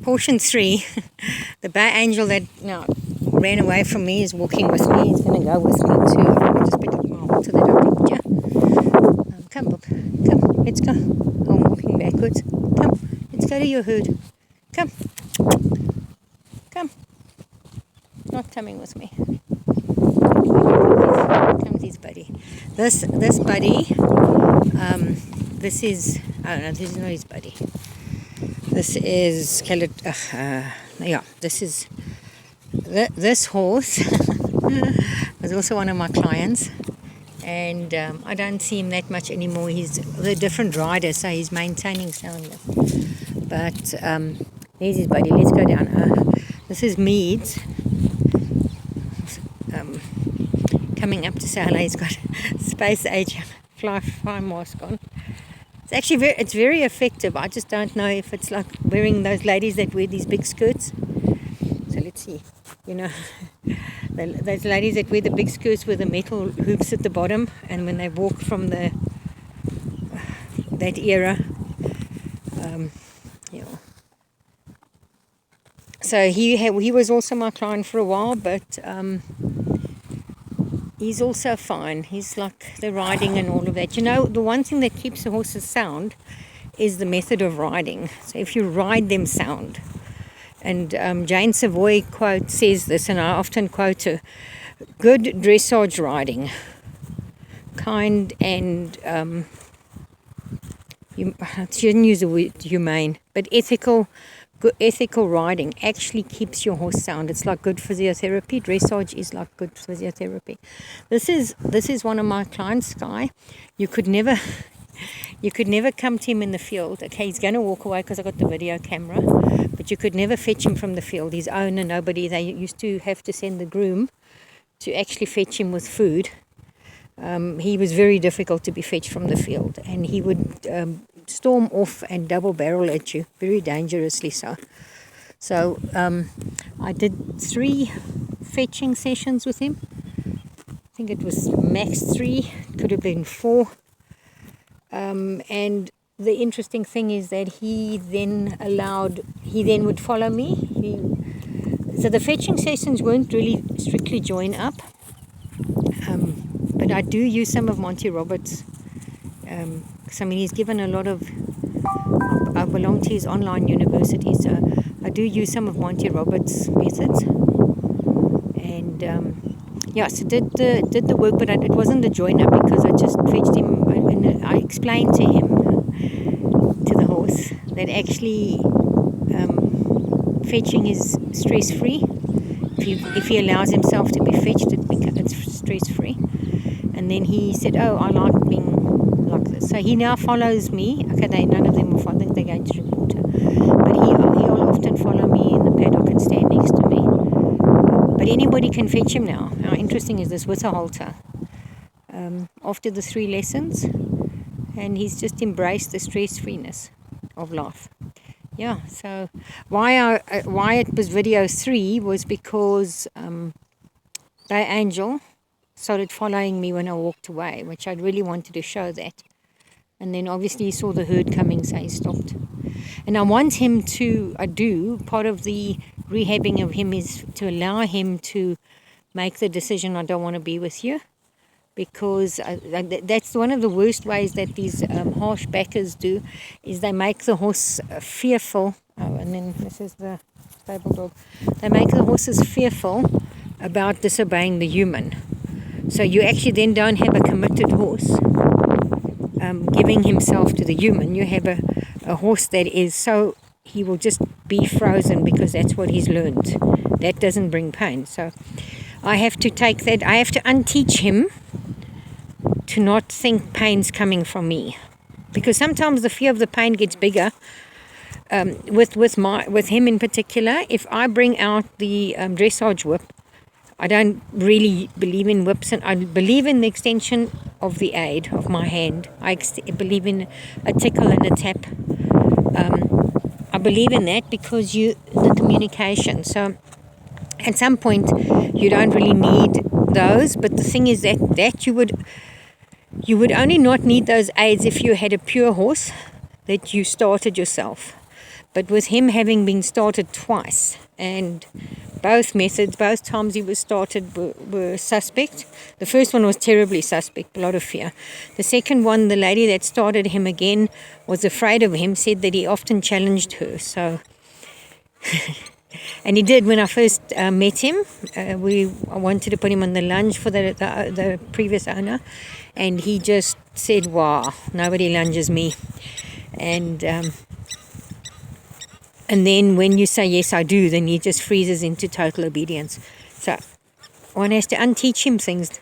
Portion 3, the bay angel that ran away from me is walking with me. He's going to go with me too. I'll just pick up my halter that I picked here. Come, Bob. Come, let's go. I'm walking backwards. Come, let's go to your herd. Come. Come. Not coming with me. Comes his buddy. This buddy, this is, I don't know, this is not his buddy. This is, this horse was also one of my clients, and I don't see him that much anymore. He's a different rider, so he's maintaining soundness. But there's his buddy. Let's go down. This is Meads, coming up to say hello. He's got space age fly mask on. It's actually it's very effective. I just don't know if it's like wearing those ladies that wear these big skirts. So let's see. You know, those ladies that wear the big skirts with the metal hoops at the bottom, and when they walk from that era, So he was also my client for a while, but he's also fine. He's like the riding and all of that. You know, the one thing that keeps the horses sound is the method of riding. So if you ride them sound. And Jane Savoy says this, and I often quote her: good dressage riding, kind and I shouldn't use the word humane, but ethical riding actually keeps your horse sound. It's like good physiotherapy. Dressage is like good physiotherapy. This is one of my clients, Sky. You could never come to him in the field. Okay, he's going to walk away because I got the video camera, but you could never fetch him from the field. His owner, nobody. They used to have to send the groom to actually fetch him with food. He was very difficult to be fetched from the field, and he would storm off and double barrel at you, very dangerously so. So I did 3 fetching sessions with him. I think it was max 3, could have been 4. And the interesting thing is that he then would follow me. So the fetching sessions weren't really strictly join up, but I do use some of Monty Roberts'. I mean, he's given a lot of. I belong to his online university, so I do use some of Monty Roberts' methods. And so did the work, but it wasn't a join up because I just fetched him, and I explained to him, to the horse, that actually fetching is stress free. If he allows himself to be fetched, it's stress free. And then he said, "Oh, I like being like this." So he now follows me. Okay, none of them will follow. I think they're going to report her. But he'll often follow me in the paddock and stand next to me. But anybody can fetch him now. How interesting is this with a halter? After the 3 lessons, and he's just embraced the stress-freeness of life. Yeah, so why it was video 3 was because Bay Angel started following me when I walked away, which I really wanted to show that. And then obviously he saw the herd coming, so he stopped. And I want him to, part of the rehabbing of him is to allow him to make the decision, I don't want to be with you. Because that's one of the worst ways that these harsh backers do, is they make the horse fearful. Oh, and then this is the stable dog. They make the horses fearful about disobeying the human. So you actually then don't have a committed horse giving himself to the human. You have a horse that is so, he will just be frozen because that's what he's learned. That doesn't bring pain. So I have to take that, I have to unteach him to not think pain's coming from me. Because sometimes the fear of the pain gets bigger. With him in particular, if I bring out the dressage whip, I don't really believe in whips, and I believe in the extension of the aid of my hand. I believe in a tickle and a tap. I believe in that because the communication. So at some point you don't really need those, but the thing is that you would only not need those aids if you had a pure horse that you started yourself. But with him having been started twice, and both methods, both times he was started were suspect. The first one was terribly suspect, a lot of fear. The second one, the lady that started him again was afraid of him, said that he often challenged her. So, and he did when I first met him. I wanted to put him on the lunge for the previous owner, and he just said, "Wow, nobody lunges me." And then when you say, "Yes, I do," then he just freezes into total obedience. So one has to unteach him things.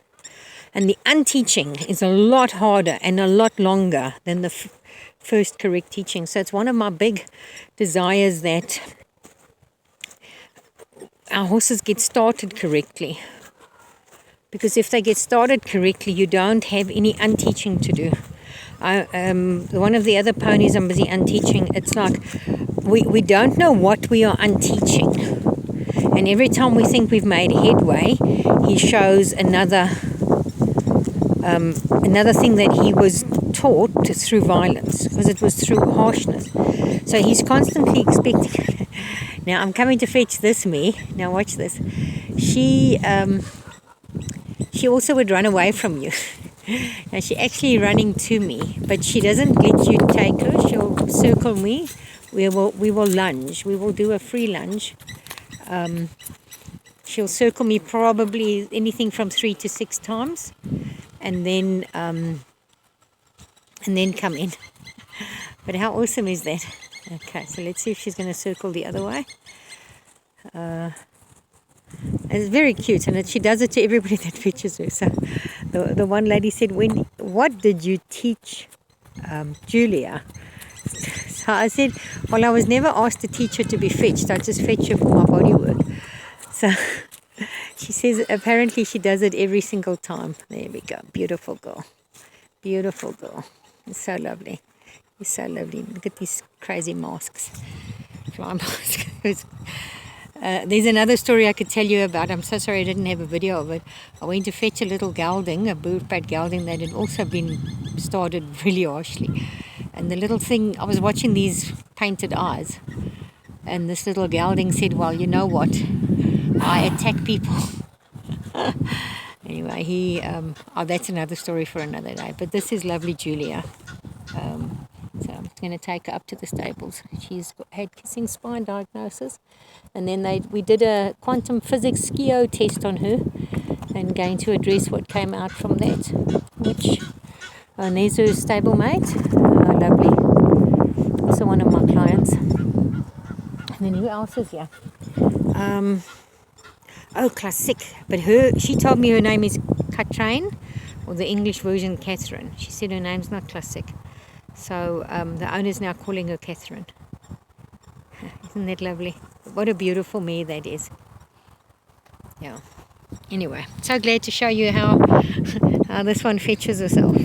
And the unteaching is a lot harder and a lot longer than the first correct teaching. So it's one of my big desires that our horses get started correctly. Because if they get started correctly, you don't have any unteaching to do. One of the other ponies I'm busy unteaching, it's like we don't know what we are unteaching. And every time we think we've made headway, he shows another thing that he was taught through violence, because it was through harshness. So he's constantly expecting. Now I'm coming to fetch this mare. Now watch this. She also would run away from you. Now she's actually running to me, but she doesn't let you take her. She'll circle me. We will lunge. We will do a free lunge. She'll circle me probably anything from 3 to 6 times, and then come in. But how awesome is that? Okay, so let's see if she's going to circle the other way. It's very cute, and she does it to everybody that fetches her. So the one lady said, "What did you teach Julia?" So I said, "Well, I was never asked to teach her to be fetched. I just fetch her for my body work." So she says apparently she does it every single time. There we go. Beautiful girl. Beautiful girl. It's so lovely. It's so lovely. Look at these crazy masks. Fly masks. There's another story I could tell you about. I'm so sorry I didn't have a video of it. I went to fetch a little gelding, a Boerperd gelding that had also been started really harshly. And the little thing, I was watching these painted eyes, and this little gelding said, "Well, you know what? I attack people." Anyway, that's another story for another day. But this is lovely Julia. So I'm going to take her up to the stables. She's had kissing spine diagnosis, and then we did a quantum physics skio test on her, and going to address what came out from that. And there's her stablemate, lovely. Also one of my clients. And then who else is here? Classic. But she told me her name is Katrine, or the English version Catherine. She said her name's not Classic. So the owner's now calling her Catherine. Isn't that lovely? What a beautiful mare that is. Yeah. Anyway, so glad to show you how this one fetches herself.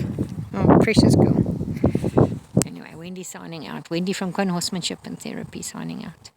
Oh, precious girl. Anyway, Wendy signing out. Wendy from Quinn Horsemanship and Therapy signing out.